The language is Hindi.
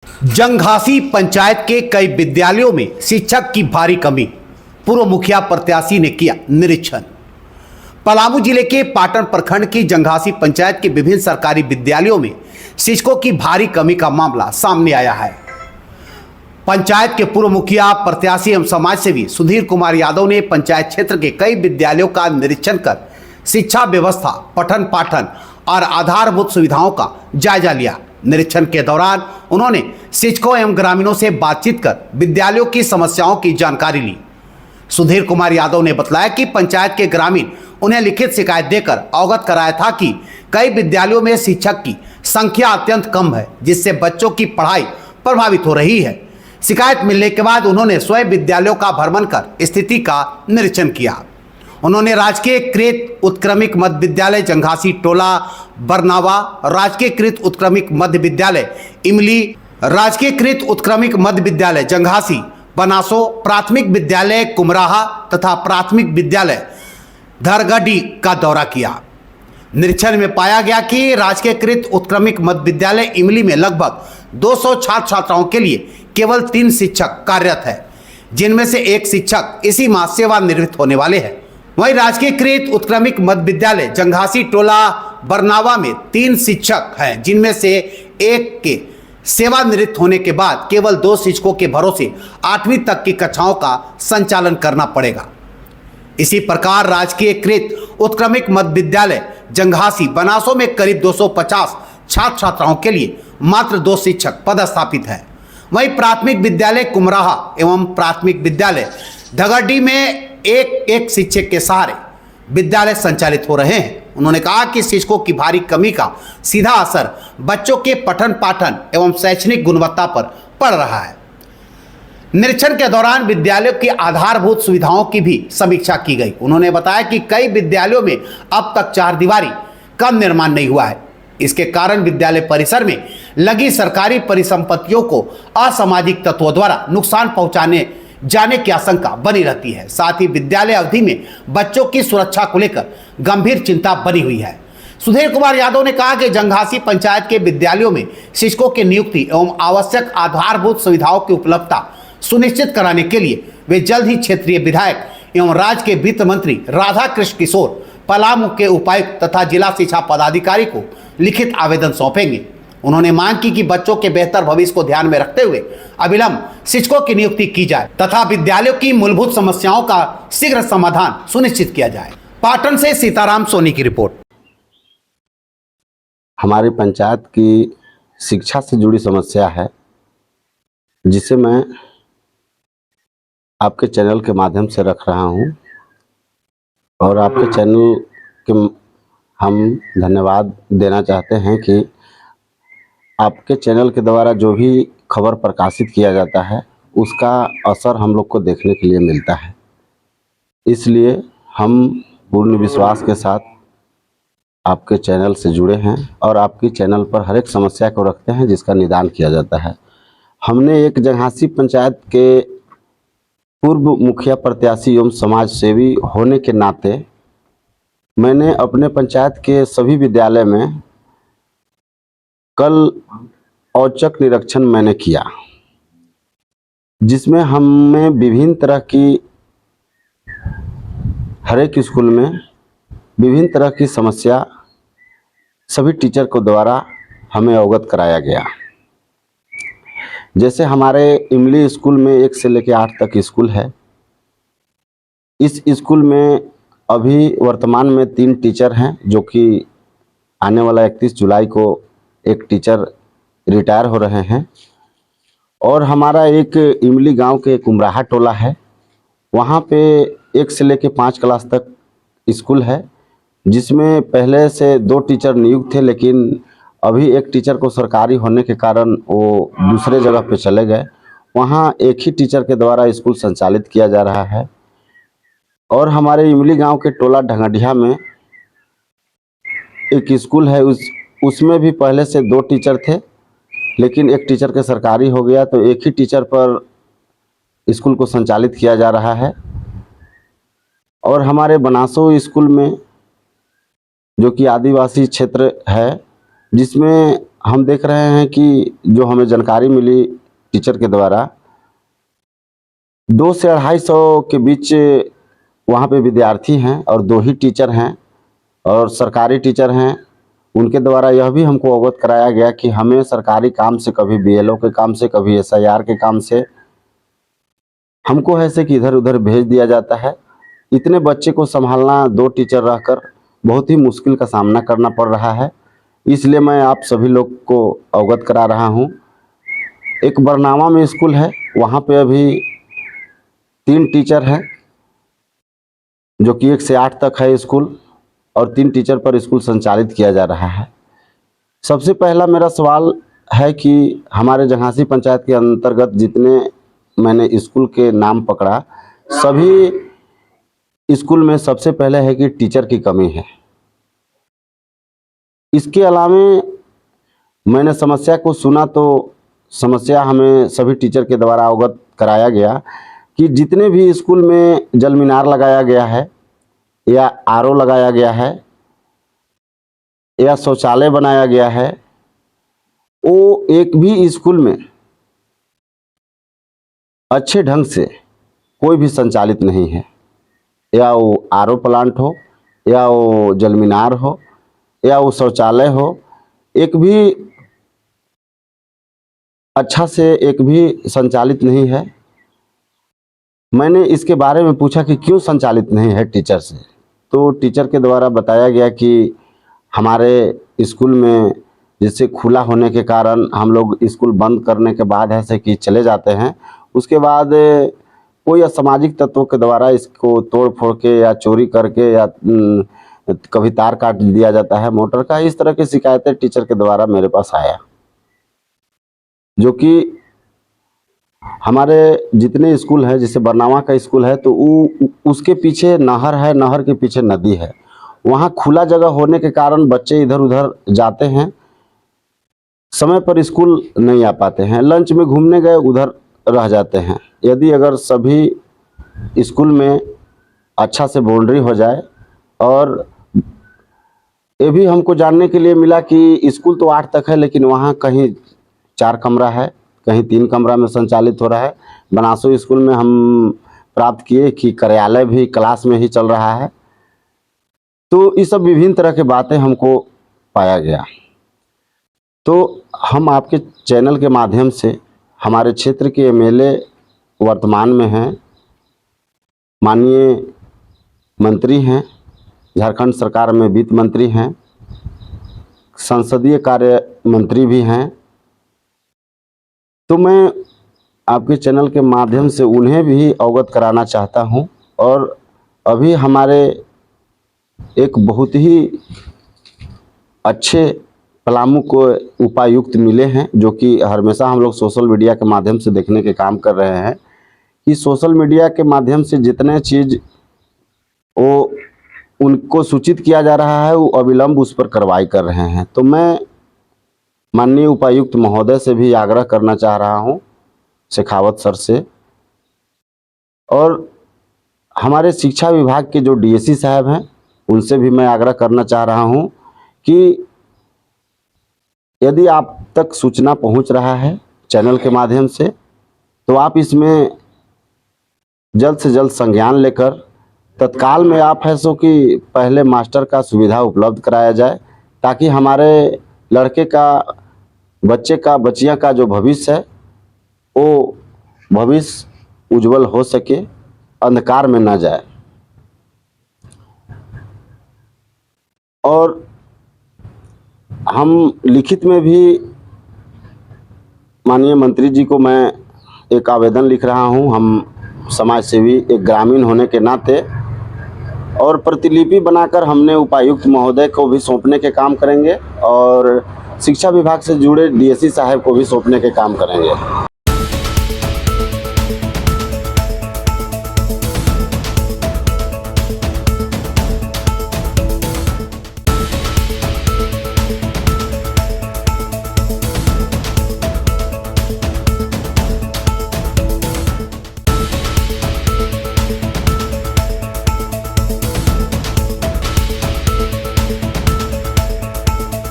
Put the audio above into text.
जंघासी पंचायत के कई विद्यालयों में शिक्षक की भारी कमी। पूर्व मुखिया प्रत्याशी ने किया निरीक्षण। पलामू जिले के पाटन प्रखंड की जंघासी पंचायत के विभिन्न सरकारी विद्यालयों में शिक्षकों की भारी कमी का मामला सामने आया है। पंचायत के पूर्व मुखिया प्रत्याशी एवं समाजसेवी सुधीर कुमार यादव ने पंचायत क्षेत्र के कई विद्यालयों का निरीक्षण कर शिक्षा व्यवस्था, पठन पाठन और आधारभूत सुविधाओं का जायजा लिया। निरीक्षण के दौरान उन्होंने शिक्षकों एवं ग्रामीणों से बातचीत कर विद्यालयों की समस्याओं की जानकारी ली। सुधीर कुमार यादव ने बताया कि पंचायत के ग्रामीण उन्हें लिखित शिकायत देकर अवगत कराया था कि कई विद्यालयों में शिक्षक की संख्या अत्यंत कम है, जिससे बच्चों की पढ़ाई प्रभावित हो रही है। शिकायत मिलने के बाद उन्होंने स्वयं विद्यालयों का भ्रमण कर स्थिति का निरीक्षण किया। उन्होंने राजकीय कृत उत्क्रमिक मध्य विद्यालय जंघासी टोला बरनावा, राजकीय कृत उत्क्रमिक मध्य विद्यालय इमली, राजकीय कृत उत्क्रमिक मध्य विद्यालय जंघासी बनासो, प्राथमिक विद्यालय कुमराहा तथा प्राथमिक विद्यालय धरगडी का दौरा किया। निरीक्षण में पाया गया कि राजकीय कृत उत्क्रमिक मध्य विद्यालय इमली में लगभग 200 छात्र छात्राओं के लिए केवल 3 शिक्षक कार्यरत है, जिनमें से एक शिक्षक इसी माह सेवानिवृत्त होने वाले हैं। वहीं राजकीय कृत उत्क्रमिक मध्य विद्यालय जंघासी टोला बरनावा में 3 शिक्षक हैं, जिनमें से एक के सेवानिवृत्त होने के बाद केवल 2 शिक्षकों के भरोसे 8वीं तक की कक्षाओं का संचालन करना पड़ेगा। इसी प्रकार राजकीय कृत उत्क्रमिक मध्य विद्यालय जंघासी बनासो में करीब 250 छात्र छात्राओं के लिए मात्र 2 शिक्षक पदस्थापित हैं। वहीं प्राथमिक विद्यालय कुमराहा एवं प्राथमिक विद्यालय धगड्डी में एक शिक्षक के सहारे विद्यालय संचालित हो रहे हैं। उन्होंने कहा कि शिक्षकों की भारी कमी का सीधा असर बच्चों के पठन पाठन एवं शैक्षणिक गुणवत्ता पर पड़ रहा है। निरीक्षण के दौरान विद्यालयों की आधारभूत सुविधाओं की भी समीक्षा की गई। उन्होंने बताया कि कई विद्यालयों में अब तक 4 दीवारी का निर्माण नहीं हुआ है। इसके कारण विद्यालय परिसर में लगी सरकारी परिसंपत्तियों को असामाजिक तत्वों द्वारा नुकसान पहुंचाने जाने की आशंका बनी रहती है। साथ ही विद्यालय अवधि में बच्चों की सुरक्षा को लेकर गंभीर चिंता बनी हुई है। सुधीर कुमार यादव ने कहा कि जंघासी पंचायत के विद्यालयों में शिक्षकों की नियुक्ति एवं आवश्यक आधारभूत सुविधाओं की उपलब्धता सुनिश्चित कराने के लिए वे जल्द ही क्षेत्रीय विधायक एवं राज्य के वित्त मंत्री राधा कृष्ण किशोर, पलामू के उपायुक्त तथा जिला शिक्षा पदाधिकारी को लिखित आवेदन सौंपेंगे। उन्होंने मांग की कि बच्चों के बेहतर भविष्य को ध्यान में रखते हुए अविलंब शिक्षकों की नियुक्ति की जाए तथा विद्यालयों की मूलभूत समस्याओं का शीघ्र समाधान सुनिश्चित किया जाए। पाटन से सीताराम सोनी की रिपोर्ट। हमारी पंचायत की शिक्षा से जुड़ी समस्या है, जिसे मैं आपके चैनल के माध्यम से रख रहा हूं और आपके चैनल के हम धन्यवाद देना चाहते हैं कि आपके चैनल के द्वारा जो भी खबर प्रकाशित किया जाता है उसका असर हम लोग को देखने के लिए मिलता है। इसलिए हम पूर्ण विश्वास के साथ आपके चैनल से जुड़े हैं और आपकी चैनल पर हर एक समस्या को रखते हैं जिसका निदान किया जाता है। हमने एक जंघासी पंचायत के पूर्व मुखिया प्रत्याशी एवं समाज सेवी होने के नाते मैंने अपने पंचायत के सभी विद्यालय में कल औचक निरीक्षण मैंने किया, जिसमें हमें विभिन्न तरह की हर एक स्कूल में विभिन्न तरह की समस्या सभी टीचर को द्वारा हमें अवगत कराया गया। जैसे हमारे इमली स्कूल में 1 से लेकर 8 तक स्कूल है। इस स्कूल में अभी वर्तमान में 3 टीचर हैं, जो कि आने वाला 31 जुलाई को एक टीचर रिटायर हो रहे हैं। और हमारा एक इमली गांव के कुमराहा टोला है, वहाँ पे 1 से लेकर 5 क्लास तक स्कूल है, जिसमें पहले से 2 टीचर नियुक्त थे, लेकिन अभी एक टीचर को सरकारी होने के कारण वो दूसरे जगह पे चले गए। वहाँ एक ही टीचर के द्वारा स्कूल संचालित किया जा रहा है। और हमारे इमली गांव के टोला ढंगडिया में एक स्कूल है, उसमें भी पहले से 2 टीचर थे, लेकिन एक टीचर के सरकारी हो गया, तो एक ही टीचर पर स्कूल को संचालित किया जा रहा है। और हमारे बनासो स्कूल में, जो कि आदिवासी क्षेत्र है, जिसमें हम देख रहे हैं कि जो हमें जानकारी मिली टीचर के द्वारा 200 से 250 के बीच वहाँ पे विद्यार्थी हैं और 2 ही टीचर हैं और सरकारी टीचर हैं। उनके द्वारा यह भी हमको अवगत कराया गया कि हमें सरकारी काम से, कभी बीएलओ के काम से, कभी एसआईआर के काम से हमको ऐसे कि इधर उधर भेज दिया जाता है। इतने बच्चे को संभालना 2 टीचर रहकर बहुत ही मुश्किल का सामना करना पड़ रहा है। इसलिए मैं आप सभी लोग को अवगत करा रहा हूँ। एक बरनावा में स्कूल है, वहाँ पे अभी 3 टीचर हैं, जो कि 1 से 8 तक है स्कूल, और 3 टीचर पर स्कूल संचालित किया जा रहा है। सबसे पहला मेरा सवाल है कि हमारे जंघासी पंचायत के अंतर्गत जितने मैंने स्कूल के नाम पकड़ा, सभी स्कूल में सबसे पहले है कि टीचर की कमी है। इसके अलावे मैंने समस्या को सुना तो समस्या हमें सभी टीचर के द्वारा अवगत कराया गया कि जितने भी स्कूल में जल मीनार लगाया गया है या आरओ लगाया गया है या शौचालय बनाया गया है, वो एक भी स्कूल में अच्छे ढंग से कोई भी संचालित नहीं है। या वो आरओ प्लांट हो, या वो जल मीनार हो, या वो शौचालय हो, एक भी अच्छा से एक भी संचालित नहीं है। मैंने इसके बारे में पूछा कि क्यों संचालित नहीं है टीचर से, तो टीचर के द्वारा बताया गया कि हमारे स्कूल में जैसे खुला होने के कारण हम लोग स्कूल बंद करने के बाद ऐसे कि चले जाते हैं, उसके बाद कोई असामाजिक तत्वों के द्वारा इसको तोड़ फोड़ के या चोरी करके या कभी तार काट दिया जाता है मोटर का। इस तरह की शिकायतें टीचर के द्वारा मेरे पास आया, जो कि हमारे जितने स्कूल हैं, जैसे बरनावा का स्कूल है तो उसके पीछे नहर है, नहर के पीछे नदी है। वहाँ खुला जगह होने के कारण बच्चे इधर उधर जाते हैं, समय पर स्कूल नहीं आ पाते हैं, लंच में घूमने गए उधर रह जाते हैं। यदि अगर सभी स्कूल में अच्छा से बाउंड्री हो जाए, और ये भी हमको जानने के लिए मिला कि स्कूल तो 8 तक है लेकिन वहाँ कहीं 4 कमरा है, कहीं 3 कमरा में संचालित हो रहा है। बनासो स्कूल में हम प्राप्त किए कि कार्यालय भी क्लास में ही चल रहा है। तो ये सब विभिन्न तरह के बातें हमको पाया गया। तो हम आपके चैनल के माध्यम से हमारे क्षेत्र के एमएलए वर्तमान में हैं, माननीय मंत्री हैं, झारखंड सरकार में वित्त मंत्री हैं, संसदीय कार्य मंत्री भी हैं, तो मैं आपके चैनल के माध्यम से उन्हें भी अवगत कराना चाहता हूं। और अभी हमारे एक बहुत ही अच्छे पलामू को उपायुक्त मिले हैं, जो कि हमेशा हम लोग सोशल मीडिया के माध्यम से देखने के काम कर रहे हैं कि सोशल मीडिया के माध्यम से जितने चीज़ वो उनको सूचित किया जा रहा है वो अविलंब उस पर कार्रवाई कर रहे हैं। तो मैं माननीय उपायुक्त महोदय से भी आग्रह करना चाह रहा हूं, शेखावत सर से, और हमारे शिक्षा विभाग के जो डीएसी साहब हैं उनसे भी मैं आग्रह करना चाह रहा हूं कि यदि आप तक सूचना पहुंच रहा है चैनल के माध्यम से, तो आप इसमें जल्द से जल्द संज्ञान लेकर तत्काल में आप है सो कि पहले मास्टर का सुविधा उपलब्ध कराया जाए, ताकि हमारे लड़के का, बच्चे का, बच्चियां का जो भविष्य है वो भविष्य उज्जवल हो सके, अंधकार में ना जाए। और हम लिखित में भी माननीय मंत्री जी को मैं एक आवेदन लिख रहा हूं, हम समाज सेवी एक ग्रामीण होने के नाते, और प्रतिलिपि बनाकर हमने उपायुक्त महोदय को भी सौंपने के काम करेंगे और शिक्षा विभाग से जुड़े डीएसी साहब को भी सौंपने के काम करेंगे।